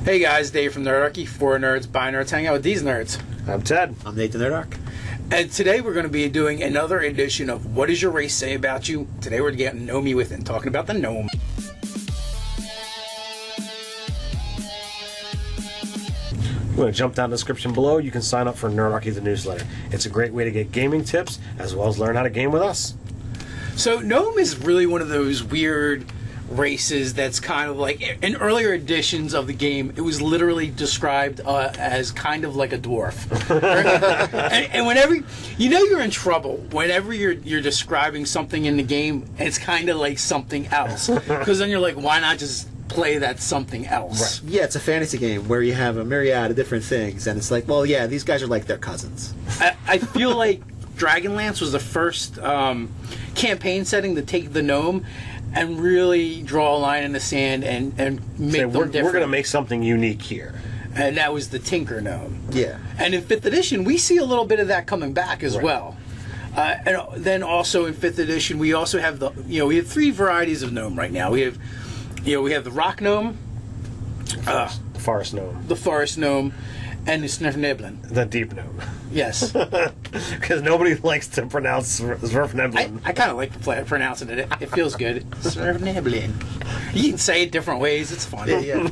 Hey guys, Dave from Nerdarchy, for nerds, by nerds, hang out with these nerds. I'm Ted. I'm Nathan Nerdarchy. And today we're going to be doing another edition of What Does Your Race Say About You? Today we're getting Gnomey Within, talking about the gnome. You want to jump down the description below, you can sign up for Nerdarchy the newsletter. It's a great way to get gaming tips, as well as learn how to game with us. So gnome is really one of those weird races that's kind of like, in earlier editions of the game, it was literally described as kind of like a dwarf. and whenever, you know you're in trouble, whenever you're describing something in the game, it's kind of like something else. Because then you're like, why not just play that something else? Right. Yeah, it's a fantasy game where you have a myriad of different things, and it's like, well, yeah, these guys are like their cousins. I feel like Dragonlance was the first campaign setting to take the gnome and really draw a line in the sand and make them different. We're going to make something unique here. And that was the Tinker Gnome. Yeah. And in 5th edition, we see a little bit of that coming back as well. And then also in 5th edition, we also have we have 3 varieties of gnome right now. We have, we have the rock gnome, The forest gnome. the forest gnome, and the Svirfneblin. The deep gnome. Yes. Because nobody likes to pronounce Svirfneblin. I kind of like pronouncing it. It feels good. Svirfneblin. You can say it different ways. It's fun. Yeah.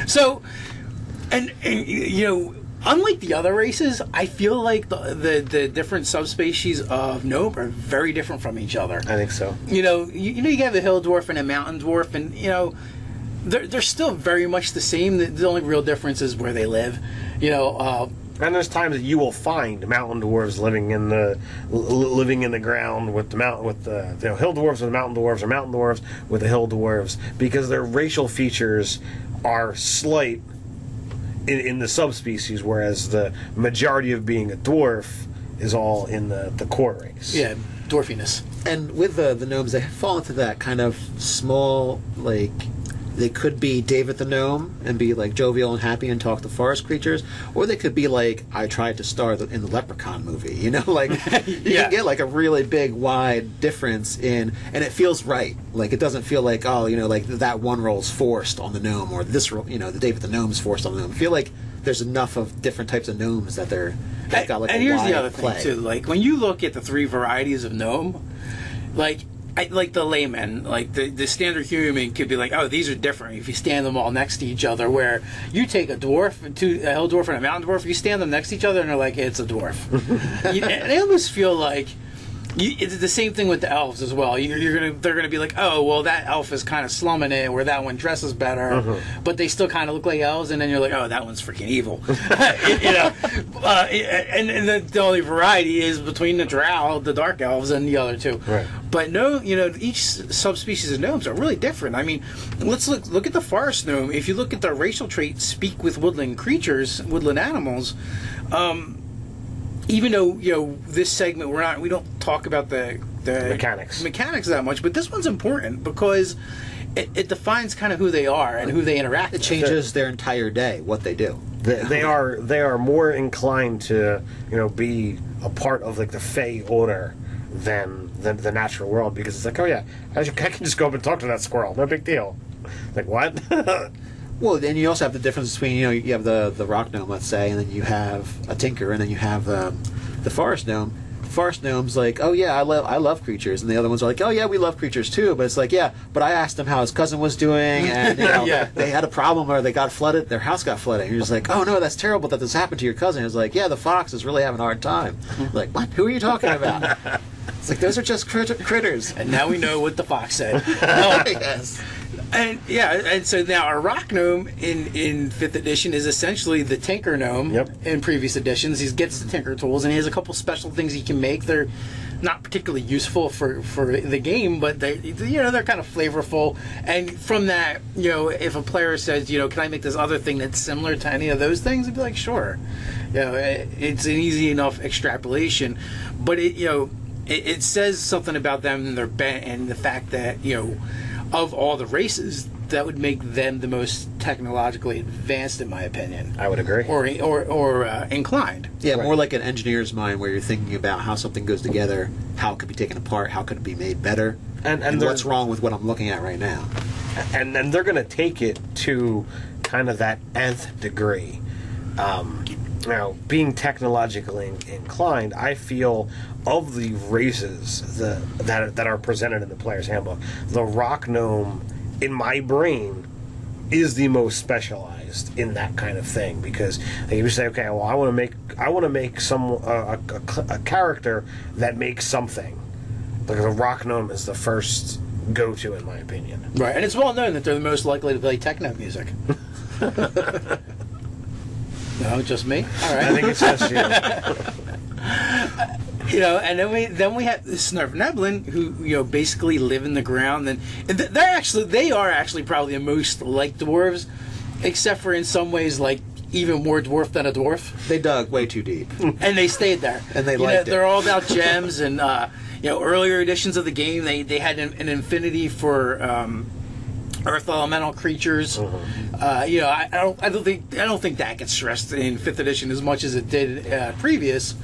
So, and unlike the other races, I feel like the different subspecies of gnome are very different from each other. I think so. You have the hill dwarf and a mountain dwarf, and they're still very much the same. The only real difference is where they live. And there's times that you will find mountain dwarves living in the ground with the hill dwarves with mountain dwarves, or mountain dwarves with the hill dwarves, because their racial features are slight in the subspecies, whereas the majority of being a dwarf is all in the core race. Yeah, dwarfiness. And with the gnomes, they fall into that kind of small, like, they could be David the Gnome and be like jovial and happy and talk to forest creatures, or they could be like I tried to star in the Leprechaun movie. Like you can get like a really big, wide difference and it feels right. Like it doesn't feel like like that one role's forced on the gnome, or this role, the David the Gnome's forced on the gnome. I feel like there's enough of different types of gnomes that they've got like. And a here's wide the other play. thing too. Like when you look at the 3 varieties of gnome, like the layman, like the standard human could be like, oh, these are different if you stand them all next to each other. Where you take a dwarf, a hill dwarf and a mountain dwarf, you stand them next to each other and they're like, hey, it's a dwarf. And they almost feel like it's the same thing with the elves as well. They're gonna be like, oh, well, that elf is kind of slumming it, where that one dresses better, but they still kind of look like elves, and then you're like, oh, that one's freaking evil. And the only variety is between the drow, the dark elves, and the other 2. Right. But no, each subspecies of gnomes are really different. I mean, let's look at the forest gnome. If you look at the racial trait, speak with woodland creatures, woodland animals. Even though this segment we don't talk about the mechanics that much, but this one's important because it defines kind of who they are and who they interact with. It changes their entire day, what they do. They are more inclined to be a part of like the Fey order than the natural world, because it's like, oh yeah, I can just go up and talk to that squirrel, no big deal. Like what? Well, then you also have the difference between, you have the rock gnome, let's say, and then you have a tinker, and then you have the forest gnome. The forest gnome's like, oh yeah, I love creatures, and the other ones are like, oh yeah, we love creatures too. But it's like, yeah, but I asked him how his cousin was doing, and they had a problem, or they got flooded, their house got flooded. And you're just like, oh no, that's terrible that this happened to your cousin. It's like, yeah, the fox is really having a hard time. Like, what? Who are you talking about? It's like, those are just critters. And now we know what the fox said. Yes. And so now our rock gnome in 5th edition is essentially the Tinker Gnome. Yep. In previous editions, he gets the Tinker tools, and he has a couple special things he can make. They're not particularly useful for the game, but they're kind of flavorful. And from that, if a player says, can I make this other thing that's similar to any of those things, I'd be like, sure. It's an easy enough extrapolation, but it says something about them and their bent, and the fact that of all the races, that would make them the most technologically advanced, in my opinion. I would agree. Or inclined. Yeah, right. More like an engineer's mind, where you're thinking about how something goes together, how it could be taken apart, how could it be made better, and what's wrong with what I'm looking at right now. And then they're going to take it to kind of that nth degree. Being technologically inclined, I feel of the races that are presented in the player's handbook, the rock gnome, in my brain, is the most specialized in that kind of thing, because you say, okay, well, I want to make a character that makes something. Like a rock gnome is the first go-to, in my opinion. Right, and it's well known that they're the most likely to play techno music. No, just me. All right. I think it's just you. And then we have the Svirfneblin, who basically live in the ground, and they are actually probably the most like dwarves, except for in some ways like even more dwarf than a dwarf. They dug way too deep, and they stayed there, and they liked it. They're all about gems, and earlier editions of the game they had an affinity for earth elemental creatures. I don't think that gets stressed in 5th edition as much as it did previous.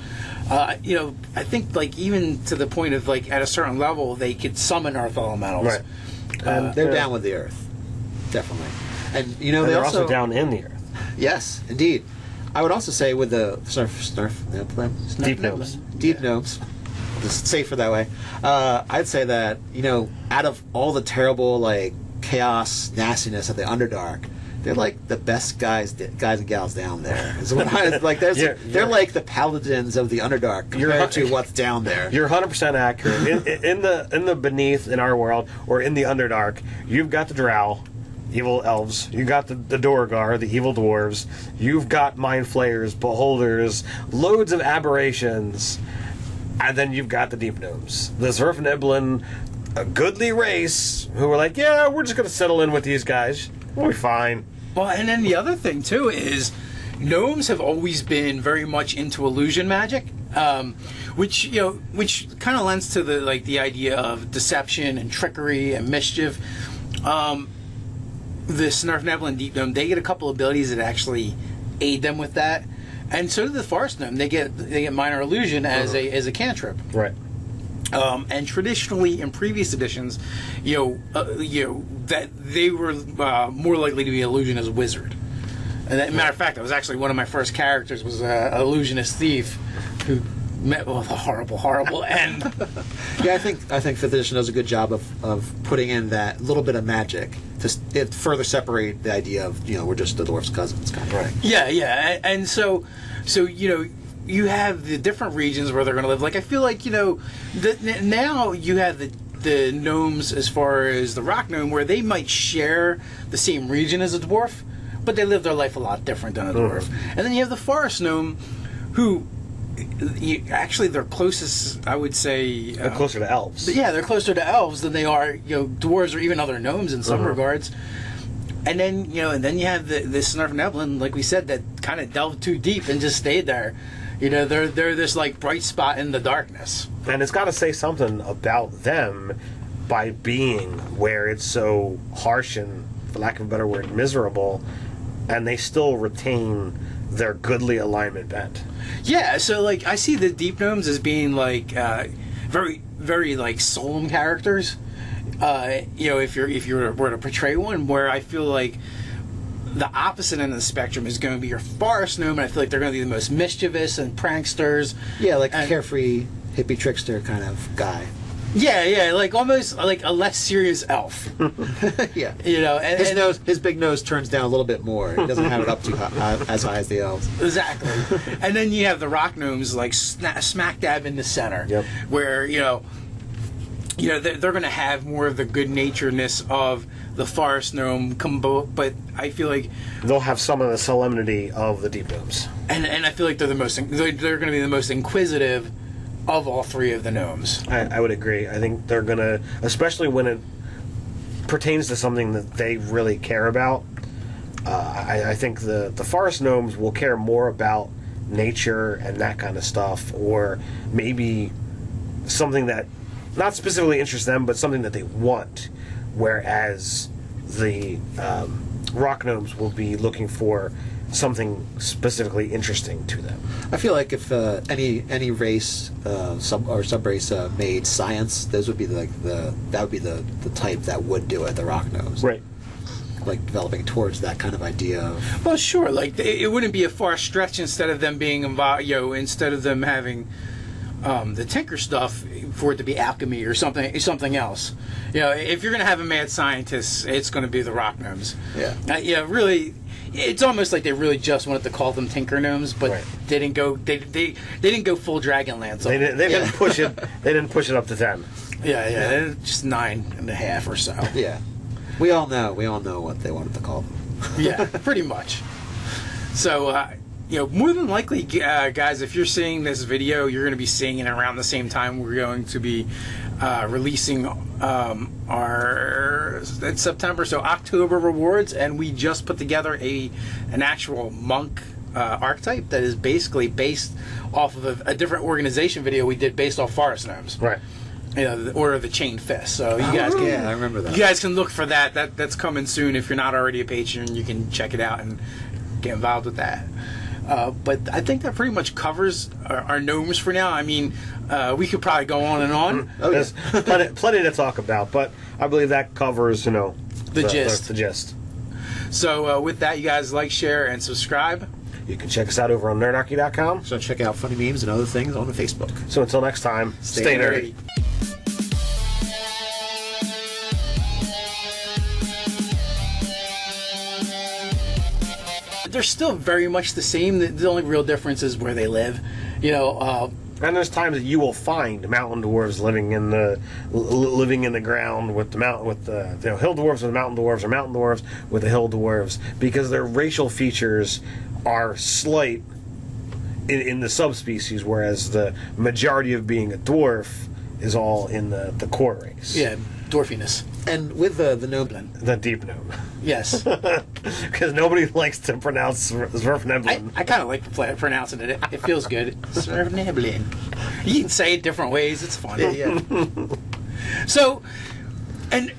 I think like even to the point of like at a certain level they could summon earth elementals. Right. They're down with the earth, definitely. And they're also down in the earth. Yes, indeed. I would also say with the Deep Gnomes. Deep Gnomes. It's safer that way. I'd say that out of all the terrible like chaos nastiness of the Underdark, they're like the best guys and gals down there. Is what they're like the paladins of the Underdark compared to what's down there. You're 100% accurate. In the beneath in our world, or in the Underdark, you've got the Drow, evil elves. You got the Dorgar, the evil dwarves. You've got mind flayers, beholders, loads of aberrations, and then you've got the Deep Gnomes, the Svirfneblin, a goodly race who were like, yeah, we're just going to settle in with these guys. We'll be fine. Well, and then the other thing, too, is gnomes have always been very much into illusion magic, which kind of lends to the idea of deception and trickery and mischief. The Svirfneblin Deep Gnome, they get a couple abilities that actually aid them with that. And so do the Forest Gnome. They get minor illusion as a cantrip. Right. And traditionally, in previous editions, that they were more likely to be illusion as a wizard. And matter of fact, that was actually one of my first characters was an illusionist thief who met with a horrible, horrible end. Yeah, I think 5th edition does a good job of putting in that little bit of magic to further separate the idea of we're just the dwarf's cousins kind of thing. Yeah, and so you have the different regions where they're going to live. Like I feel like now you have the gnomes as far as the rock gnome, where they might share the same region as a dwarf, but they live their life a lot different than a dwarf. And then you have the forest gnome, who actually they're closest, I would say. They're closer to elves. Yeah, they're closer to elves than they are dwarves or even other gnomes in some regards. And then you have the Svirfneblin, like we said, that kind of delved too deep and just stayed there. They're this like bright spot in the darkness. And it's got to say something about them by being where it's so harsh and, for lack of a better word, miserable, and they still retain their goodly alignment bent. Yeah, so like I see the Deep Gnomes as being like very, very like solemn characters. If you were to portray one, where I feel like the opposite end of the spectrum is going to be your forest gnome, and I feel like they're going to be the most mischievous and pranksters. Yeah, like a carefree hippie trickster kind of guy. Yeah, like almost like a less serious elf. Yeah, and his big nose turns down a little bit more. He doesn't have it up too high, as high as the elves. Exactly. And then you have the rock gnomes like smack dab in the center, where they're going to have more of the good naturedness of the forest gnome, but I feel like they'll have some of the solemnity of the Deep Gnomes. And I feel like they're going to be the most inquisitive of all three of the gnomes. I would agree. I think they're going to, especially when it pertains to something that they really care about. I think the forest gnomes will care more about nature and that kind of stuff, or maybe something that not specifically interests them, but something that they want. Whereas the rock gnomes will be looking for something specifically interesting to them. I feel like if any race sub race made science, those would be the type that would do it. The rock gnomes, right? like developing towards that kind of idea of. Well, sure. Like it wouldn't be a far stretch instead of them being involved. Instead of them having the tinker stuff for it to be alchemy or something else. If you're going to have a mad scientist, it's going to be the rock gnomes. Yeah. Really. It's almost like they really just wanted to call them tinker gnomes, but they didn't go. They didn't go full Dragonlance. They didn't push it. They didn't push it up to 10. Yeah. Just 9.5 or so. Yeah. We all know what they wanted to call them. Yeah, pretty much. So, more than likely, guys, if you're seeing this video, you're going to be seeing it around the same time we're going to be releasing it's September, so October rewards, and we just put together an actual monk archetype that is basically based off of a different organization video we did based off forest gnomes. Right. The Order of the Chained Fist. So you guys can, I remember that. You guys can look for that. That's coming soon. If you're not already a patron, you can check it out and get involved with that. But I think that pretty much covers our gnomes for now. I mean, we could probably go on and on. There's plenty to talk about, but I believe that covers, the gist. The gist. So with that, you guys like, share, and subscribe. You can check us out over on Nerdarchy.com. So check out funny memes and other things on the Facebook. So until next time, stay nerdy. They're still very much the same. The only real difference is where they live. And there's times that you will find mountain dwarves living in the ground with the hill dwarves with mountain dwarves, or mountain dwarves with the hill dwarves, because their racial features are slight in the subspecies, whereas the majority of being a dwarf is all in the core race. Yeah, dwarfiness. And with the gnome, The Deep Gnome. Yes. Because nobody likes to pronounce Svirfneblin. I kind of like pronouncing it. It feels good. Svirfneblin. You can say it different ways. It's fun. yeah. So, and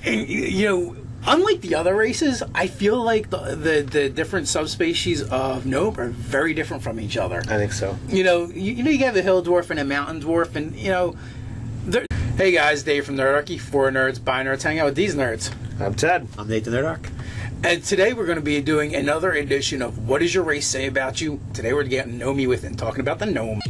unlike the other races, I feel like the different subspecies of gnome are very different from each other. I think so. You have a hill dwarf and a mountain dwarf, and Hey guys, Dave from Nerdarchy, for nerds, by nerds, hang out with these nerds. I'm Ted. I'm Nathan Nerdark. And today we're going to be doing another edition of What Does Your Race Say About You? Today we're getting Gnomey Within, talking about the gnome.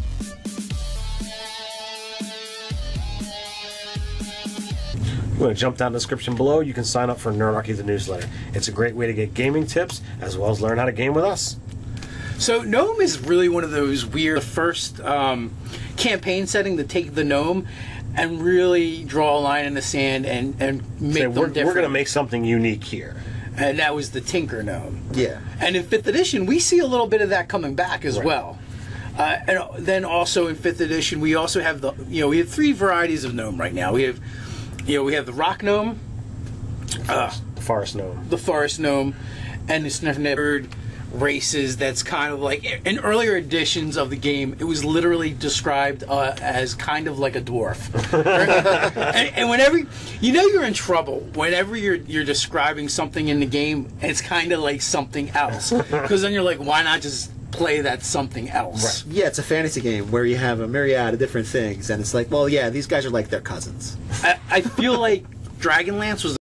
You want to jump down the description below, you can sign up for Nerdarchy, the newsletter. It's a great way to get gaming tips, as well as learn how to game with us. So gnome is really one of those weird first campaign setting to take the gnome and really draw a line in the sand and make them different. We're going to make something unique here. And that was the Tinker Gnome. Yeah. And in 5th edition, we see a little bit of that coming back as well. And then also in 5th edition, we also have we have 3 varieties of gnome right now. We have the rock gnome, Forest gnome, the forest gnome, and the Svirfneblin races. That's kind of like in earlier editions of the game, it was literally described as kind of like a dwarf. and whenever you're in trouble whenever you're describing something in the game, it's kind of like something else, because then you're like, why not just play that something else? Right. Yeah, it's a fantasy game where you have a myriad of different things, and it's like, well, yeah, these guys are like their cousins. I feel like Dragonlance was